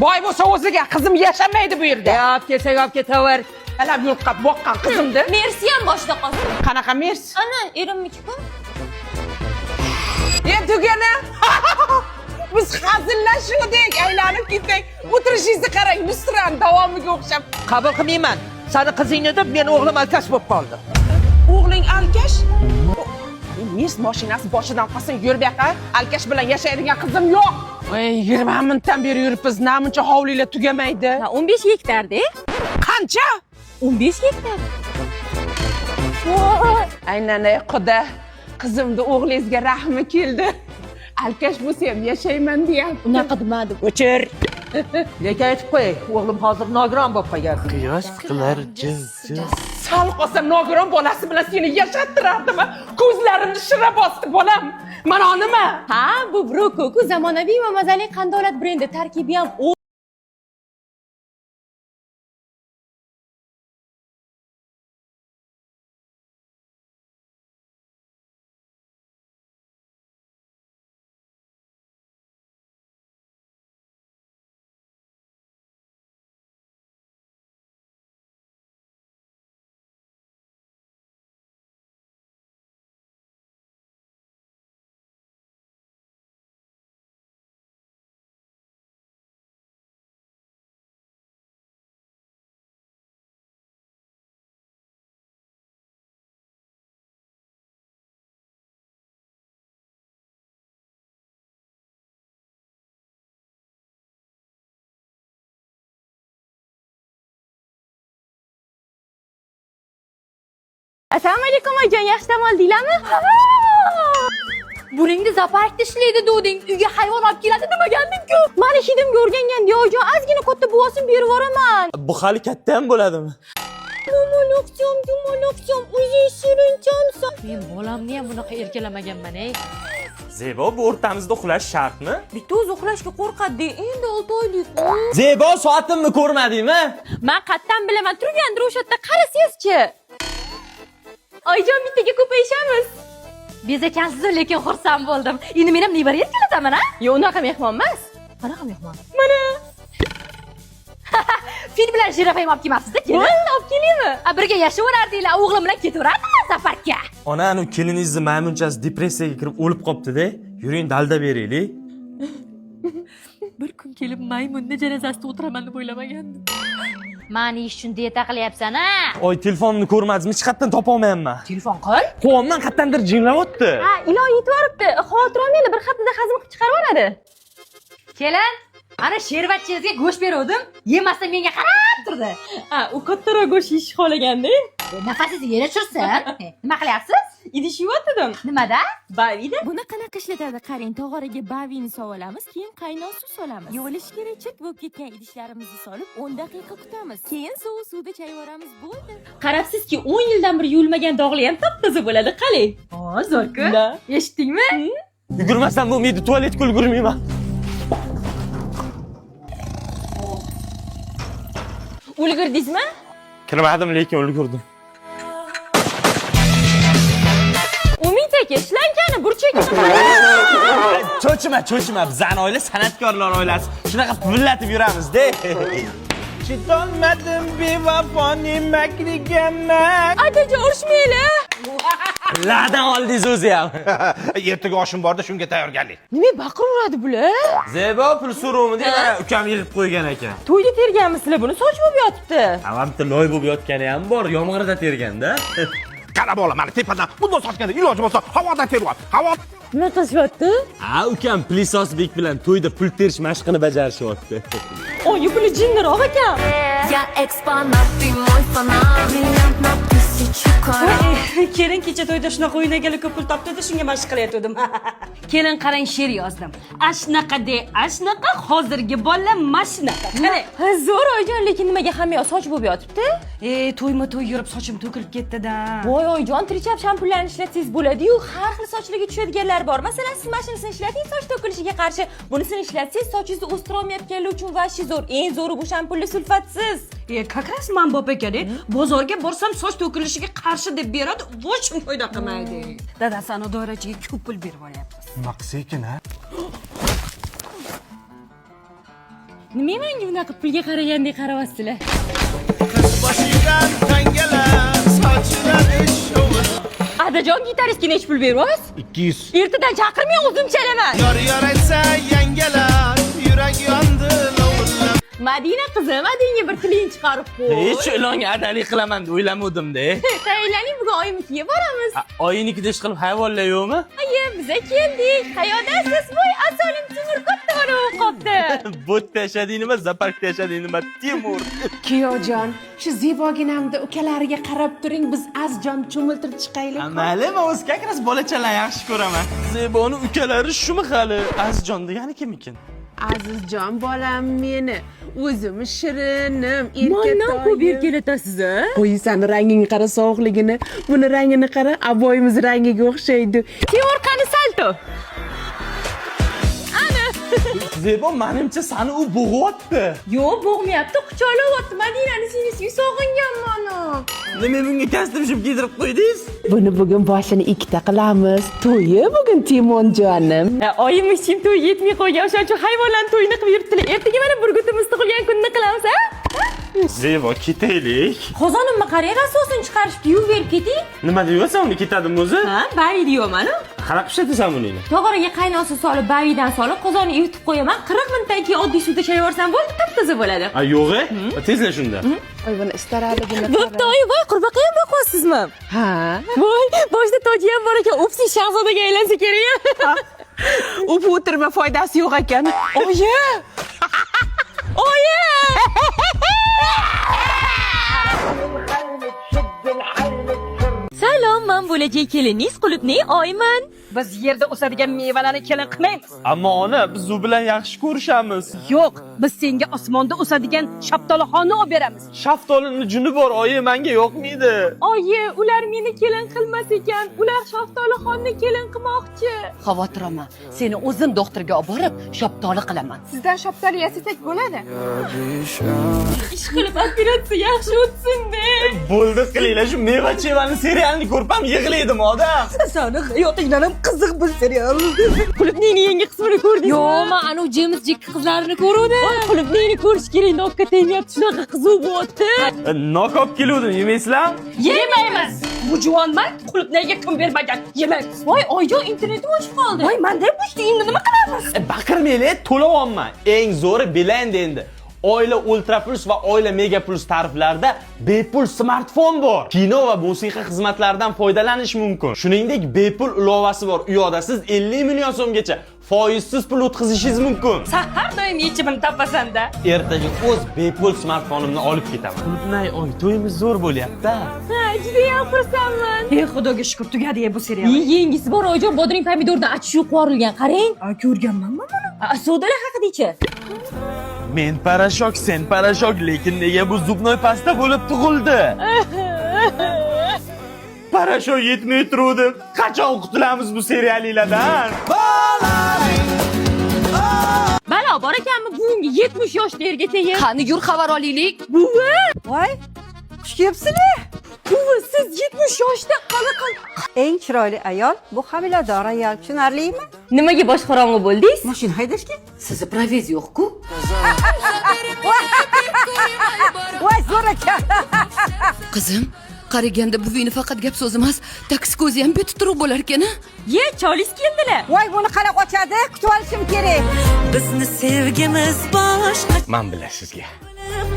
Boy bo'lsa o'ziga qizim yashamaydi bu yerda. Olib kelsak olib ketaver. Alab yo'qqa boqqan qizimdi. Mersi ham boshida qolsin. Qanaqa mers? Ana, erimniki-ku. Tugana. Biz hazillashuvdik, aylanib ketdik. O'tirishingizni qarang, Nusran davomiga o'xshab. Qabul qilmayman. Seni qizingni deb men o'g'lim alkash bo'lib qoldi. O'g'ling alkash? Mers mashinasi boshidan qolsin, yur bu yoqqa. Alkash bilan yashaydigan qizim yo'q. Voy, 20 minutdan beri yuribmiz, namuncha hovlilar tugamaydi. 15 gektarda. Qancha? 15 gektar. Aynan Xudo, qizimni o'g'lingizga rahmi keldi. Alkash bo'lsa ham yashayman deyapti. Unaqa demadi. O'chir. Lekin aytib qo'y, o'g'lim hozir nogiron bo'lib qolgan. Quyosh qilar jiz. Sal qolsa nogiron bolasi bilan seni yashattirardimi? Ko'zlarimni shira bosdi bolam. Mana nima? Ha, bu Brokoku zamonaviy va mazali qandolat brendi tarkibi ham Assalomu alaykum oyijon, yaxshi dam oldinglarmi? Buringni zaparkda ishlaydi doding, uyga hayvon olib keladi demagandim-ku. Meni hidimga o'rgangan oyijon, ozgina katta buvosini berib yuboraman. Bu hali katta ham bo'ladimi? Dumaloqcham, o'zi shirinchamsan. Men bolamni ham bunaqa erkalamaganman-ey. Zebo, bu o'rtamizda uxlash shartmi? Bitta o'zi uxlashga qo'rqadi, endi 6 oylik. Zebo, soatimni ko'rmadingmi? Men qayerdan bilaman, turgandir o'sha yerda, qarasangizchi. Oyijon, bittaga ko'payishamiz. Bezakansiz, lekin xursand bo'ldim. Endi men ham nevara erkalataman, ha? Yo'q, unaqa mehmon emas. Qanaqa mehmon? Mana. Fil bilan jirafa ham olib kelmabsiz-da, kelin. Olib kelaymi? Birga yashayverardinglar, o'g'lim bilan ketaverardinglar safarga. Ona, anu keliningizni maymunchasi depressiyaga kirib o'lib qopti-da. Yuring, dalda beraylik. Bir kun kelib maymunni janozasida o'tiraman deb o'ylamagandim. Mani ish uchun dieta qilyapsan-a? Oy, telefonimni ko'rmadingizmi? Hech qayerdan topa olmayapman. Telefon qil. Qo'limdan qayerdandir jinglayapti. Ha, ilon yetib yoribdi. Xavotir olmanglar, bir haftada hazm qilib chiqarib oladi. Kelin, ana shervatchingizga go'sht beruvdim, yemasdan menga qarab turdi. Ha, u kattaroq go'sht yeyish xohlaganda. Nafasingizni yana tushirsin. Nima qilyapsiz? Idish yuvotdim. Nimada? Bavida. Buni qanaqa ishlatadi? Qarang, tog'oraga bavini solamiz, keyin qaynoq suv solamiz. Yuvilishi kerak, chit bo'lib ketgan idishlarimizni solib 10 daqiqa kutamiz. Keyin sovuq suvda chayvoramiz, bo'ldi. Qarabsizki, 10 yildan beri yuvilmagan dog'li ham top-toza bo'ladi, qalay. Zo'r-ku. Eshitdingmi? Yugurmasam bo'lmaydi, tualetga ulgurmayman. Ulgurdingizmi? Kirmadim, lekin ulgurdim. Umid aka, ishlankani burchakni. Cho'chima, bizani oila san'atkorlar oilasi. Shunaqa pullatib yuramiz-da. Chidolmadim bevafoning makriga man. Adajon, urishmaylar. Ladan oldingiz o'zi ham. Ertaga oshim borda shunga tayyorgarlik. Nima baqiraveradi bular? Zebo pul so'rovmi deb mana ukam yig'ib qo'ygan ekan. To'yda terganmisizlar buni, soch bo'lib yotibdi. Avamda loy bo'lib yotgani ham bor, yomg'irda terganda. Qarab ola, mana tepadan bunday sochganda iloji bo'lsa havodan teryapti. Havo Nima qilishyapti? Ha, ukam Plisosbek bilan to'yda pul terish mashqini bajarishyapti. Oy, puli jinniroq ekan. Я экспонат, ты мой фанат. Бриллиант на 1000 карат. Kelin kecha to'yda shunaqa o'ynaganlar ko'p pul topdi deb shunga mashq qilayotgandim. Kelin qarang, she'r yozdim. Ashnaqa de, ashnaqa hozirgi bolalar mashinaqa. Qani, Zo'r oyijon, lekin nimaga hamma soch bo'lib yotibdi? to'yma-to'y yurib sochim to'kilib ketdi-da. Voy oyijon, trichap shampunlarni ishlatsangiz bo'ladi-yu, har xil sochlarga tushadiganlar bor. Masalan, siz mashinasini ishlating, soch to'kilishiga qarshi. Bunisini ishlatsangiz, sochingizni o'stira olmayotganlar uchun vashi zo'r. Eng zo'ri bu shampunlar sulfatsiz. Как раз man bop ekan-da. Bozorga borsam soch to'kilishiga qarshi deb beradi, vochim foyda qilmaydi. Dadasini doirachiga ko'p pul berib olyapmiz. nima qilsa ekan, ha? Nima menga bunaqa pulga qaragandek qarayapsizlar? Adajon gitaristga necha pul beryapsiz? 200. Ertadan chaqirmay o'zim chalaman. Yor aytsa yangalar, yurak yondi lovullab. Madina qizim, adingga bir tiling chiqarib qo'y. Hech ilonga adalik qilaman deb o'ylamadim-da. Tayyorlaning, bugun oyimnikiga boramiz. Oyinikida ish qilib hayvonlar yo'qmi? Ayi, biz keldik. Qayerdasiz? Voy, asolim Timur katta bo'lib qopti. Botda yashading nima, zaparkda yashading nima, Timur. Kuyojon, shu zeboginamda ukalariga qarab turing, biz azjon cho'miltirib chiqaylik. Mayli, men o'z как раз bolachalar yaxshi ko'raman. Zeboni ukalari shumi hali? Azizjon degani kim ekan? Azizjon bolam meni, o'zim shirinim, Mandan ko'p erkatoyim. erkalatasiz, a? Qo'ysan rangini qara, sovuqligini. Buni rangini qara, aboyimiz rangiga o'xshaydi. Timur qani salto? Zebo menimcha seni u bo'g'yapti. Yo'q, bo'g'mayapti, quchoqlayapti. Madinani sinisiga sog'inganman. Nima bunga kostyum kiydirib qo'ydingiz? Buni bugun boshini ikkita qilamiz. To'yi bugun Timonjonim. Oyim ishim to'y yetmay qo'ygan, o'shaning uchun hayvonlarni to'yini qilib yuribdilar. Ertaga mana burgutimiz tug'ilgan kunni qilamiz, a? Zebo, ketaylik. Qozonimni qarang, asosini chiqarishib yuvib berib keting. Nima deyapsan, uni ketadimi o'zi? Ha, bavi deyapman-a. Qanaqa pishatasan buni? Tog'oraga qaynoqsi solib, bavidan solib, qozonni yutib qo'yaman. 40 minutdan keyin oddiy suvda shayvorsam bo'ldi, top-toza bo'ladi. A, yo'g'i? Tezla shunda. Voy, buni istaraligini Bo'pti, oyi, voy, qurbaqa ham boqasizmi? Ha. Voy, boshida toji ham bor ekan, upsi shahzodaga aylansa kerak. U o'tirma, foydasi yo'q ekan. Oyi! Oyi! Salom, men bo'lajak keliningiz Qulupning oyman. Biz yerda o'sadigan mevalarni kelin qilmaymiz. Ammo ona, biz u bilan yaxshi ko'rishamiz. Yo'q, biz senga osmonda o'sadigan shaftolixonni olib beramiz. Shaftolini juni bor, oyi, menga yo'qmaydi. Oyi, ular meni kelin qilmas ekan. Ular Shaftolixonni kelin qilmoqchi. Xavotir olma. Seni o'zim doktorga olib borib, shaftoli qilaman. Sizdan shaftoli yasasak bo'ladi. Ish qilib operatsiya yaxshi o'tsin-da. Bo'ldi, qilinglar, shu meva-chevani serialini ko'rib ham yig'laydim, odam. Seni hayotingdan ham qiziq bu serial. Qulupning yangi qismini ko'rdingizmi? Yo'q, men anu James Jack qizlarini ko'rdim. Qulupningni ko'rish kerak, nokka tegmayapti, shunaqa qizuv bo'lyapti. Nok olib keluvdim, yemaysizlar? Yemaymiz. Bu juvonman, qulupnayga kim bermagan. Yemaymiz. Voy, oyjon internetim o'chib qoldi. Voy, manda bu ishni endi nima qilamiz? Baqirmaylik, to'layapman. Eng zo'ri bilandi endi. Oila Ultra Plus va Oila Mega Plus tariflarida bepul smartfon bor. Kino va musiqa xizmatlaridan foydalanish mumkin. Shuningdek, bepul ilovasi bor. U yoqda siz 50 million so'mgacha foizsiz pul o'tkazishingiz mumkin. Har doim yechimini topasan-da. Ertaga o'z bepul smartfonimni olib ketaman. Qulupnay, oy, to'yimiz zo'r bo'lyapti. Ha, juda ham xursandman. Ey xudoga shukr, tugadi bu serial. Yengisi bor oyjon, bodring pomidordan achishib qo'rilgan. Qarang. Ko'rganmanmi buni? Savdolar haqida-chi? Men parashok, sen parashok, lekin nega bu zubnoy pasta bo'lib tug'ildi? Parashok yetmay turuvdi. Qachon qutulamiz bu seriallardan? Balo, bor ekanmi bugungi 70 yoshli erga tegib? Qani yur xabar olaylik. Buvi! Voy, xush kelibsizlar. Buvi, siz 70 yoshda qanaqa? Eng chiroyli ayol bu homilador ayol, tushunarlimi? Nimaga boshqarong'i bo'ldingiz? Mashina haydashga? Sizni proviz yo'q-ku. Voy, zo'r ekan. Qizim, qaraganda buvingni faqat gap so'z emas, taksi ko'zi ham betib turib bo'lar ekan-a? Ye, cholis keldilar. Voy, buni qanaqa ochadi? Kutib olishim kerak. Bizni sevgimiz boshqa. Men bilan sizga.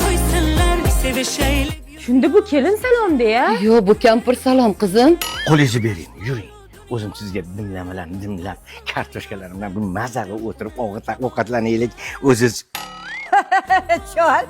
Qo'ysinlar sevishaylik. Shunda bu kelin salom-da-ya. Yo'q, bu kampir salom qizim. Qo'lingizni bering, yuring. O'zim sizga dimlamalarni dimlab, kartoshkalar bilan bir mazali o'tirib ovqatlanaylik. O'ziz Chol,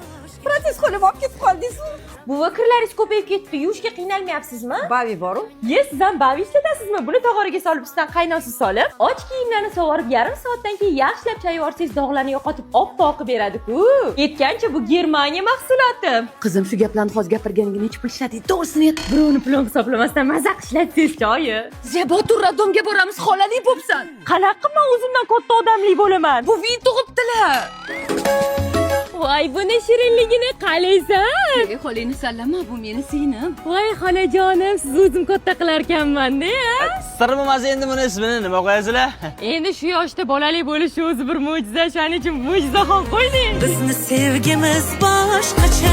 protez qo'lim olib ketib qoldingizmi? Buvi, kirlaringiz ko'payib ketdi. Yuvishga qiynalmayapsizmi? Bavi boru. Ye, siz ham bavi ishlatasizmi? Buni tog'oraga solib, ustidan qaynosiz solib, och kiyimlarni sovurib, yarim soatdan keyin yaxshilab chayvorsangiz, dog'larni yo'qotib, oppoq qilib beradi-ku. Aytgancha bu Germaniya mahsuloti. Qizim, shu gaplarni hozir gapirganiga necha pul ishlading? To'g'risini ayt. Birovni pulini hisoblamasdan maza qishlatsangiz joyi. Zebo, Turradomga boramiz, xolalik bo'psan. Qanaqa men o'zimdan katta odamlik bo'laman? Buving tug'ibdilar. Voy, voy buni shirinligini qalaysan. Xolangni sallama, bu meni singlim. Voy xolajonim, siz o'zim katta qilarkanman-da. Sir bo'lmasa endi buni ismini nima qo'yasizlar? Endi shu yoshda bolali bo'lish o'zi bir mo'jiza, shuning uchun mo'jizaxon qo'ying. Bizni sevgimiz boshqacha